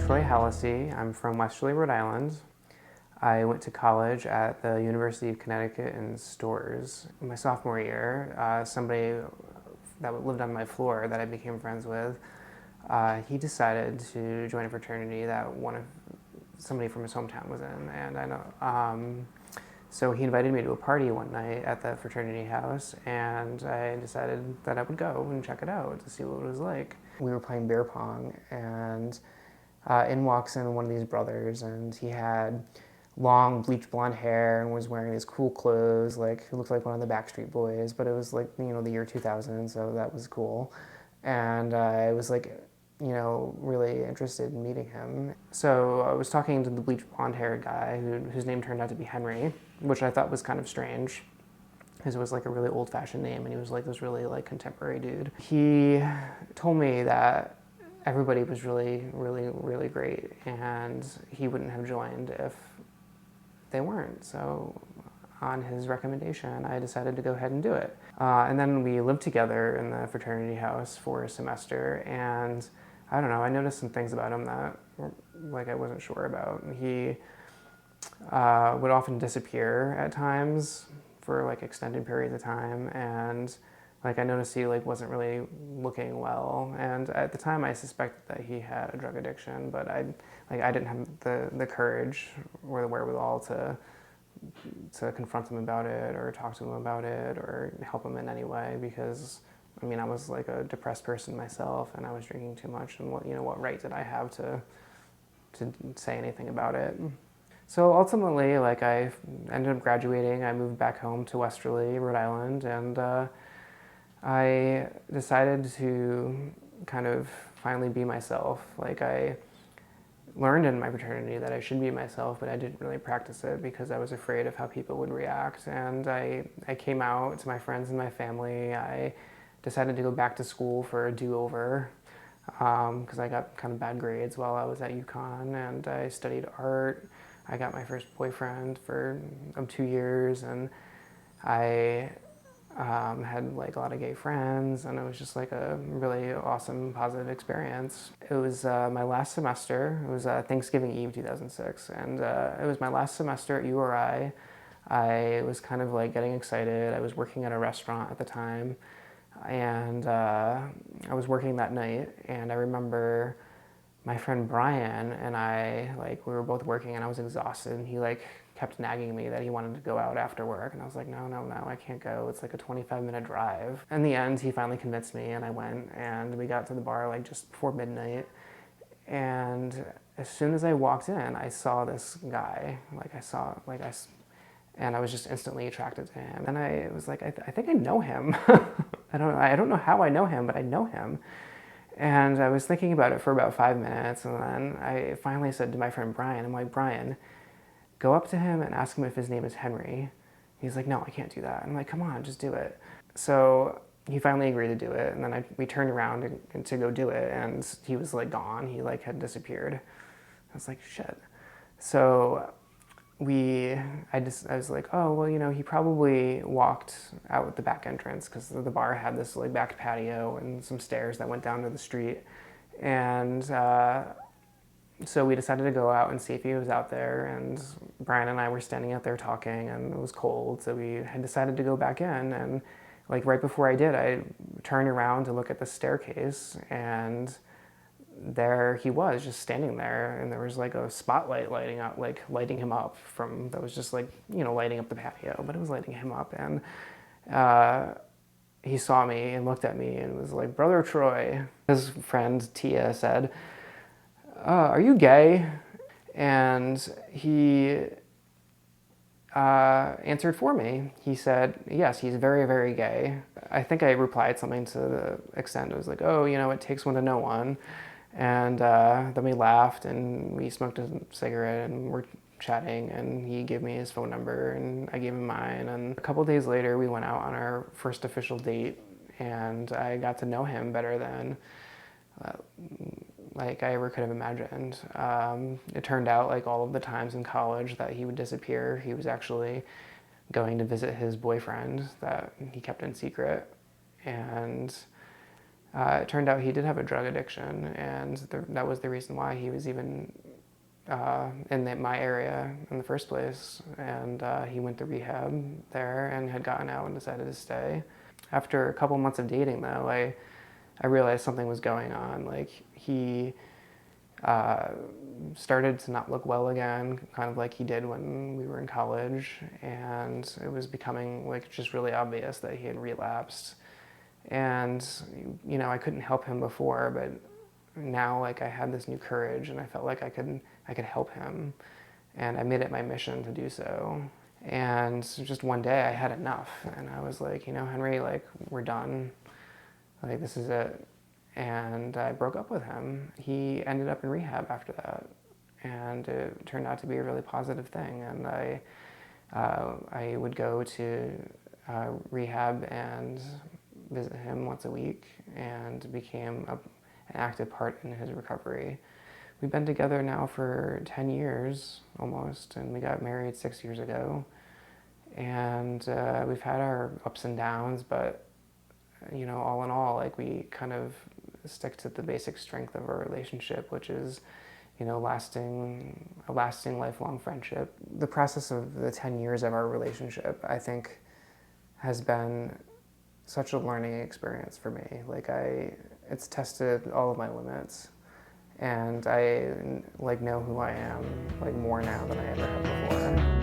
Hallisey. I'm from Westerly, Rhode Island. I went to college at the University of Connecticut in Storrs. In my sophomore year, somebody that lived on my floor that I became friends with, he decided to join a fraternity that somebody from his hometown was in, and I know. So he invited me to a party one night at the fraternity house, and I decided that I would go and check it out to see what it was like. We were playing beer pong, and in walks in one of these brothers, and he had long bleach blonde hair and was wearing these cool clothes, like he looked like one of the Backstreet Boys, but it was like, the year 2000, so that was cool. And I was like, really interested in meeting him. So I was talking to the bleach blonde haired guy whose name turned out to be Henry, which I thought was kind of strange, because it was like a really old-fashioned name, and he was like this really like contemporary dude. He told me that everybody was really, really, really great, and he wouldn't have joined if they weren't. So on his recommendation, I decided to go ahead and do it. And then we lived together in the fraternity house for a semester, and I don't know, I noticed some things about him that like I wasn't sure about. He would often disappear at times for like extended periods of time, and like I noticed he like wasn't really looking well, and at the time I suspected that he had a drug addiction, but I didn't have the courage or the wherewithal to confront him about it or talk to him about it or help him in any way, because I was like a depressed person myself, and I was drinking too much, and what right did I have to say anything about it? So ultimately, like, I ended up graduating. I moved back home to Westerly, Rhode Island, and I decided to kind of finally be myself. Like, I learned in my fraternity that I should be myself, but I didn't really practice it because I was afraid of how people would react. And I came out to my friends and my family. I decided to go back to school for a do-over because I got kind of bad grades while I was at UConn, and I studied art. I got my first boyfriend of 2 years, and I had like a lot of gay friends, and it was just like a really awesome, positive experience. It was my last semester. It was Thanksgiving Eve 2006, and it was my last semester at URI. I was kind of like getting excited. I was working at a restaurant at the time, and I was working that night, and I remember my friend Brian and I, like, we were both working, and I was exhausted, and he like kept nagging me that he wanted to go out after work, and I was like, no, I can't go. It's like a 25-minute drive. In the end, he finally convinced me, and I went, and we got to the bar like just before midnight, and as soon as I walked in, I saw this guy. And I was just instantly attracted to him, and I was like, I think I know him. I don't know how I know him, but I know him. And I was thinking about it for about 5 minutes, and then I finally said to my friend Brian, I'm like, Brian, go up to him and ask him if his name is Henry. He's like, no, I can't do that. I'm like, come on, just do it. So he finally agreed to do it, and then we turned around to go do it, and he was like gone. He like had disappeared. I was like, shit. So I was like, oh, well, he probably walked out the back entrance, because the bar had this like back patio and some stairs that went down to the street. And so we decided to go out and see if he was out there, and Brian and I were standing out there talking, and it was cold, so we had decided to go back in, and like right before I did, I turned around to look at the staircase, and there he was, just standing there, and there was like a spotlight lighting him up that was just like, lighting up the patio, but it was lighting him up, and he saw me and looked at me and was like, Brother Troy. His friend Tia said, are you gay? And he answered for me. He said, yes, he's very, very gay. I think I replied something to the extent, it was like, oh, it takes one to know one. And then we laughed, and we smoked a cigarette, and we're chatting, and he gave me his phone number, and I gave him mine. And a couple days later, we went out on our first official date, and I got to know him better than like I ever could have imagined. It turned out, like all of the times in college that he would disappear, he was actually going to visit his boyfriend that he kept in secret. And It turned out he did have a drug addiction, and that was the reason why he was even in my area in the first place. And he went to rehab there and had gotten out and decided to stay. After a couple months of dating, though, I realized something was going on. Like, he started to not look well again, kind of like he did when we were in college, and it was becoming like just really obvious that he had relapsed. And I couldn't help him before, but now like I had this new courage, and I felt like I could help him, and I made it my mission to do so. And just one day I had enough, and I was like, Henry, like, we're done, like, this is it. And I broke up with him. He ended up in rehab after that, and it turned out to be a really positive thing. And I would go to rehab and visit him once a week, and became an active part in his recovery. We've been together now for 10 years almost, and we got married 6 years ago. And we've had our ups and downs, but all in all, like, we kind of stick to the basic strength of our relationship, which is, a lasting lifelong friendship. The process of the 10 years of our relationship, I think, has been such a learning experience for me. Like, it's tested all of my limits, and I like know who I am, like, more now than I ever have before.